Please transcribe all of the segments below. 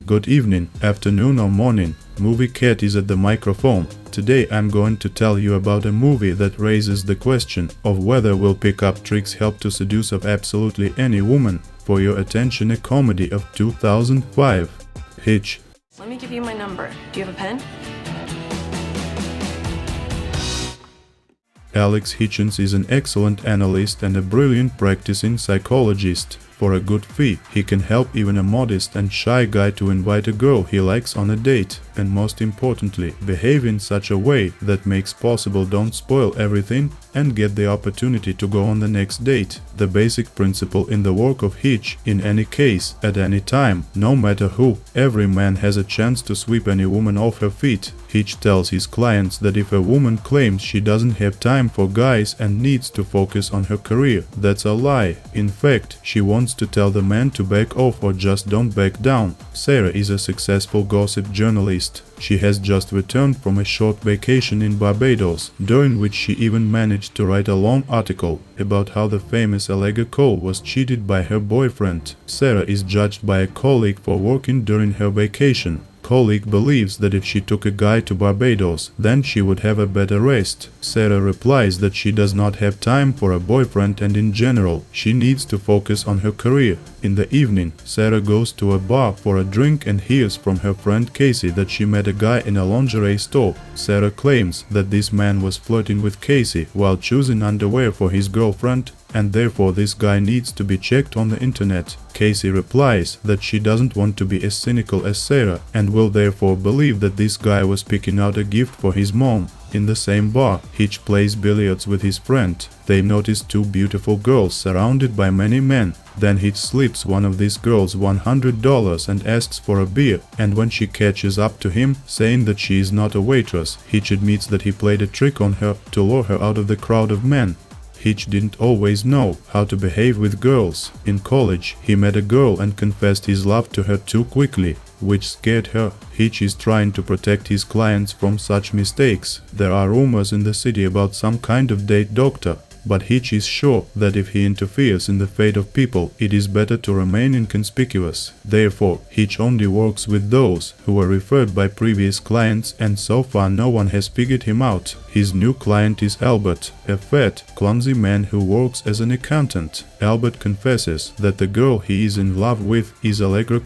Good evening, afternoon or morning. Movie Cat is at the microphone. Today I'm going to tell you about a movie that raises the question of whether will pick-up tricks help to seduce of absolutely any woman. For your attention, a comedy of 2005. Hitch. Let me give you my number. Do you have a pen? Alex Hitchens is an excellent analyst and a brilliant practicing psychologist. For a good fee, he can help even a modest and shy guy to invite a girl he likes on a date, and most importantly, behave in such a way that makes possible don't spoil everything and get the opportunity to go on the next date. The basic principle in the work of Hitch: in any case, at any time, no matter who, every man has a chance to sweep any woman off her feet. Hitch tells his clients that if a woman claims she doesn't have time for guys and needs to focus on her career, that's a lie. In fact, she wants to tell the man to back off or just don't back down. Sarah is a successful gossip journalist. She has just returned from a short vacation in Barbados, during which she even managed to write a long article about how the famous Allergic was cheated by her boyfriend. Sarah is judged by a colleague for working during her vacation. Colleague believes that if she took a guy to Barbados, then she would have a better rest. Sarah replies that she does not have time for a boyfriend and in general, she needs to focus on her career. In the evening, Sarah goes to a bar for a drink and hears from her friend Casey that she met a guy in a lingerie store. Sarah claims that this man was flirting with Casey while choosing underwear for his girlfriend, and therefore this guy needs to be checked on the internet. Casey replies that she doesn't want to be as cynical as Sarah and will therefore believe that this guy was picking out a gift for his mom. In the same bar, Hitch plays billiards with his friend. They notice two beautiful girls surrounded by many men. Then Hitch slips one of these girls $100 and asks for a beer, and when she catches up to him, saying that she is not a waitress, Hitch admits that he played a trick on her to lure her out of the crowd of men. Hitch didn't always know how to behave with girls. In college, he met a girl and confessed his love to her too quickly, which scared her. Hitch is trying to protect his clients from such mistakes. There are rumors in the city about some kind of date doctor, but Hitch is sure that if he interferes in the fate of people, it is better to remain inconspicuous. Therefore, Hitch only works with those who were referred by previous clients, and so far no one has figured him out. His new client is Albert, a fat, clumsy man who works as an accountant. Albert confesses that the girl he is in love with is Allergic,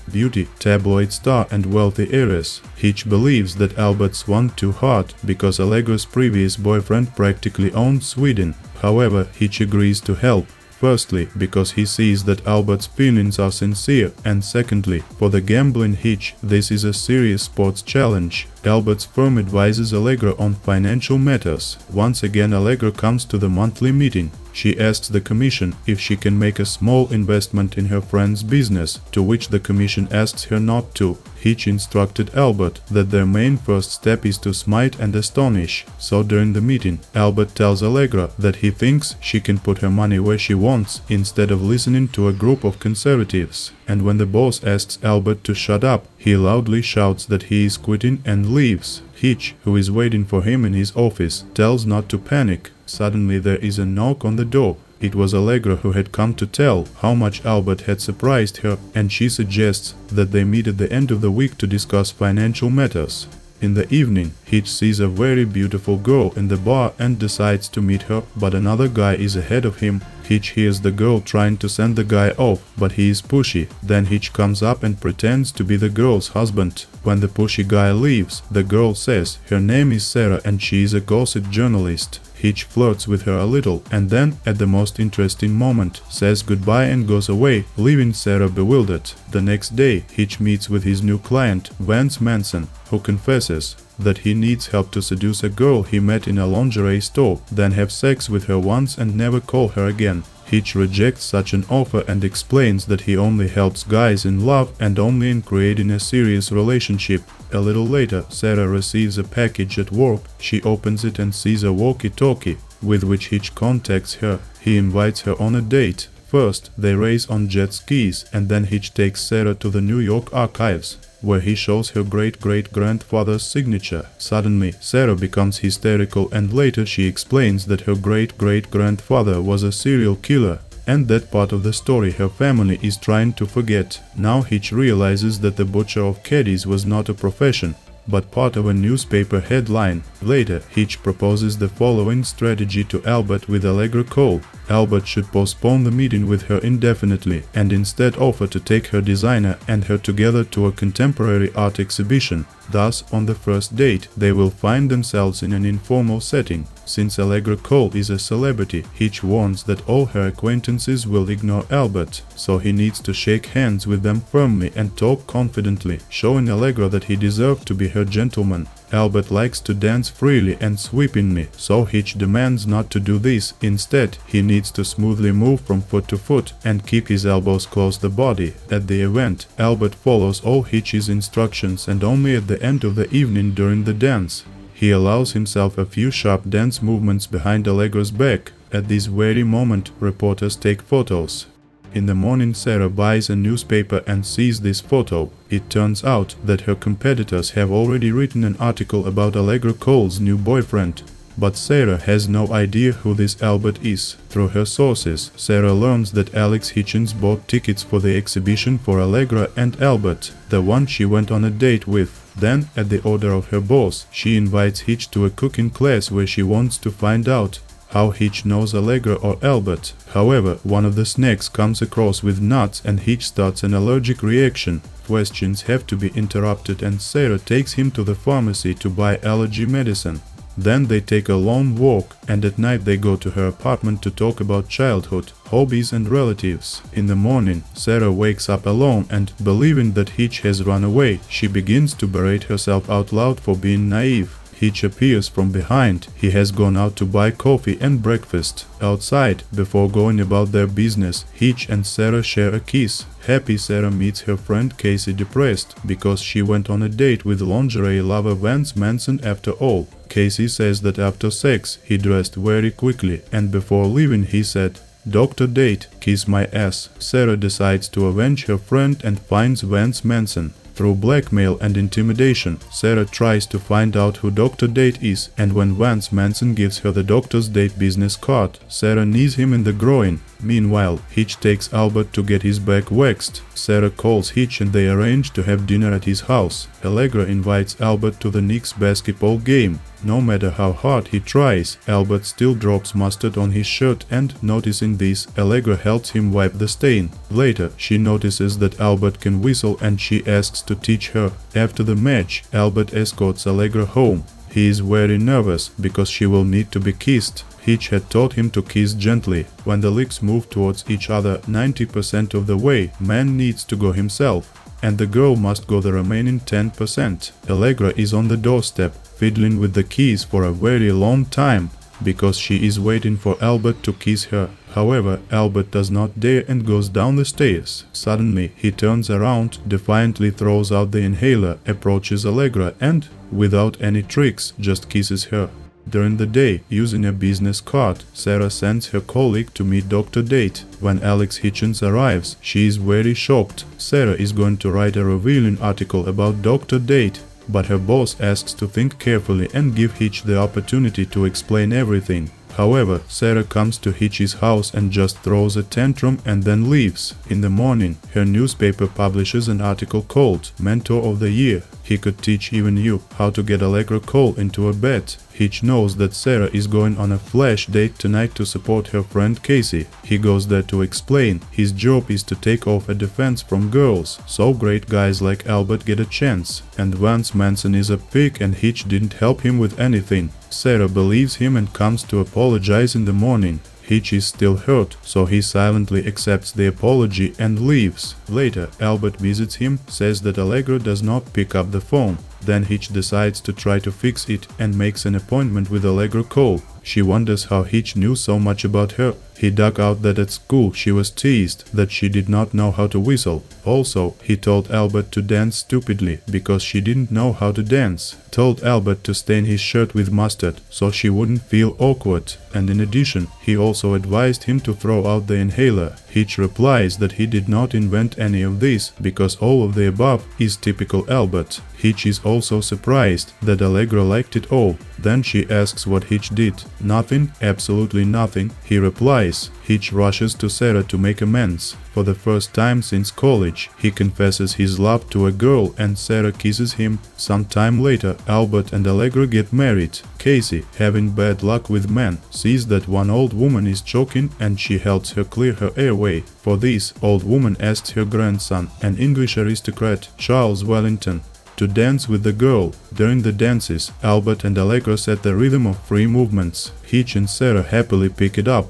beauty, tabloid star and wealthy heiress. Hitch believes that Albert's won too hard because Allegre's previous boyfriend practically owned Sweden. However, Hitch agrees to help. Firstly, because he sees that Albert's feelings are sincere, and secondly, for the gambling Hitch, this is a serious sports challenge. Albert's firm advises Allegra on financial matters. Once again, Allegra comes to the monthly meeting. She asks the commission if she can make a small investment in her friend's business, to which the commission asks her not to. Hitch instructed Albert that their main first step is to smite and astonish. So during the meeting, Albert tells Allegra that he thinks she can put her money where she wants instead of listening to a group of conservatives. And when the boss asks Albert to shut up, he loudly shouts that he is quitting and leaves. Hitch, who is waiting for him in his office, tells not to panic. Suddenly there is a knock on the door. It was Allegra who had come to tell how much Albert had surprised her, and she suggests that they meet at the end of the week to discuss financial matters. In the evening, Hitch sees a very beautiful girl in the bar and decides to meet her, but another guy is ahead of him. Hitch hears the girl trying to send the guy off, but he is pushy. Then Hitch comes up and pretends to be the girl's husband. When the pushy guy leaves, the girl says her name is Sarah and she is a gossip journalist. Hitch flirts with her a little and then, at the most interesting moment, says goodbye and goes away, leaving Sarah bewildered. The next day, Hitch meets with his new client, Vance Manson, who confesses that he needs help to seduce a girl he met in a lingerie store, then have sex with her once and never call her again. Hitch rejects such an offer and explains that he only helps guys in love and only in creating a serious relationship. A little later, Sarah receives a package at work. She opens it and sees a walkie-talkie, with which Hitch contacts her. He invites her on a date. First, they race on jet skis, and then Hitch takes Sarah to the New York archives, where he shows her great-great-grandfather's signature. Suddenly, Sarah becomes hysterical and later she explains that her great-great-grandfather was a serial killer. and that part of the story her family is trying to forget. Now Hitch realizes that the butcher of caddies was not a profession, but part of a newspaper headline. Later, Hitch proposes the following strategy to Albert with Allegra Cole. Albert should postpone the meeting with her indefinitely and instead offer to take her designer and her together to a contemporary art exhibition. Thus, on the first date, they will find themselves in an informal setting. Since Allegra Cole is a celebrity, Hitch warns that all her acquaintances will ignore Albert, so he needs to shake hands with them firmly and talk confidently, showing Allegra that he deserves to be her gentleman. Albert likes to dance freely and sweepingly, so Hitch demands not to do this. Instead, he needs to smoothly move from foot to foot and keep his elbows close to the body. At the event, Albert follows all Hitch's instructions, and only at the end of the evening during the dance, he allows himself a few sharp dance movements behind Allegra's back. At this very moment, reporters take photos. In the morning, Sarah buys a newspaper and sees this photo. It turns out that her competitors have already written an article about Allegra Cole's new boyfriend, but Sarah has no idea who this Albert is. Through her sources, Sarah learns that Alex Hitchens bought tickets for the exhibition for Allegra and Albert, the one she went on a date with. Then, at the order of her boss, she invites Hitch to a cooking class where she wants to find out how Hitch knows Allegra or Albert. However, one of the snacks comes across with nuts and Hitch starts an allergic reaction. Questions have to be interrupted and Sarah takes him to the pharmacy to buy allergy medicine. Then they take a long walk, and at night they go to her apartment to talk about childhood, hobbies and relatives. In the morning, Sarah wakes up alone and, believing that Hitch has run away, she begins to berate herself out loud for being naive. Hitch appears from behind. He has gone out to buy coffee and breakfast. Outside, before going about their business, Hitch and Sarah share a kiss. Happy Sarah meets her friend Casey depressed, because she went on a date with lingerie lover Vance Manson after all. Casey says that after sex, he dressed very quickly, and before leaving he said, "Dr. Date, kiss my ass." Sarah decides to avenge her friend and finds Vance Manson. Through blackmail and intimidation, Sarah tries to find out who Dr. Date is, and when Vance Manson gives her the doctor's date business card, Sarah knees him in the groin. Meanwhile, Hitch takes Albert to get his back waxed. Sarah calls Hitch and they arrange to have dinner at his house. Allegra invites Albert to the Knicks basketball game. No matter how hard he tries, Albert still drops mustard on his shirt and, noticing this, Allegra helps him wipe the stain. Later, she notices that Albert can whistle and she asks to teach her. After the match, Albert escorts Allegra home. He is very nervous because she will need to be kissed. Hitch had taught him to kiss gently. When the lips move towards each other 90% of the way, man needs to go himself, and the girl must go the remaining 10%. Allegra is on the doorstep, fiddling with the keys for a very long time, because she is waiting for Albert to kiss her. However, Albert does not dare and goes down the stairs. Suddenly, he turns around, defiantly throws out the inhaler, approaches Allegra and, without any tricks, just kisses her. During the day, using a business card, Sarah sends her colleague to meet Dr. Date. When Alex Hitchens arrives, she is very shocked. Sarah is going to write a revealing article about Dr. Date, but her boss asks to think carefully and give Hitch the opportunity to explain everything. However, Sarah comes to Hitch's house and just throws a tantrum and then leaves. In the morning, her newspaper publishes an article called "Mentor of the Year. He could teach even you how to get Allegra Cole into a bet." Hitch knows that Sarah is going on a flash date tonight to support her friend Casey. He goes there to explain. His job is to take off a defense from girls, so great guys like Albert get a chance. And Vance Manson is a pig and Hitch didn't help him with anything. Sarah believes him and comes to apologize in the morning. Hitch is still hurt, so he silently accepts the apology and leaves. Later, Albert visits him, says that Allegra does not pick up the phone. Then Hitch decides to try to fix it and makes an appointment with Allegra Cole. She wonders how Hitch knew so much about her. He dug out that at school she was teased that she did not know how to whistle. Also, he told Albert to dance stupidly because she didn't know how to dance. Told Albert to stain his shirt with mustard so she wouldn't feel awkward. And in addition, he also advised him to throw out the inhaler. Hitch replies that he did not invent any of this because all of the above is typical Albert. Hitch is also surprised that Allegra liked it all. Then she asks what Hitch did. "Nothing, absolutely nothing," he replies. Hitch rushes to Sarah to make amends. For the first time since college, he confesses his love to a girl and Sarah kisses him. Some time later, Albert and Allegra get married. Casey, having bad luck with men, sees that one old woman is choking and she helps her clear her airway. For this, old woman asks her grandson, an English aristocrat, Charles Wellington, to dance with the girl. During the dances, Albert and Allegra set the rhythm of free movements. Hitch and Sarah happily pick it up.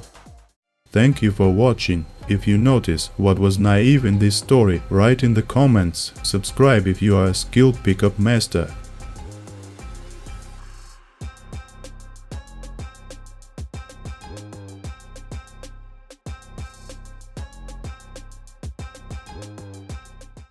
Thank you for watching. If you notice what was naive in this story, write in the comments. Subscribe if you are a skilled pickup master.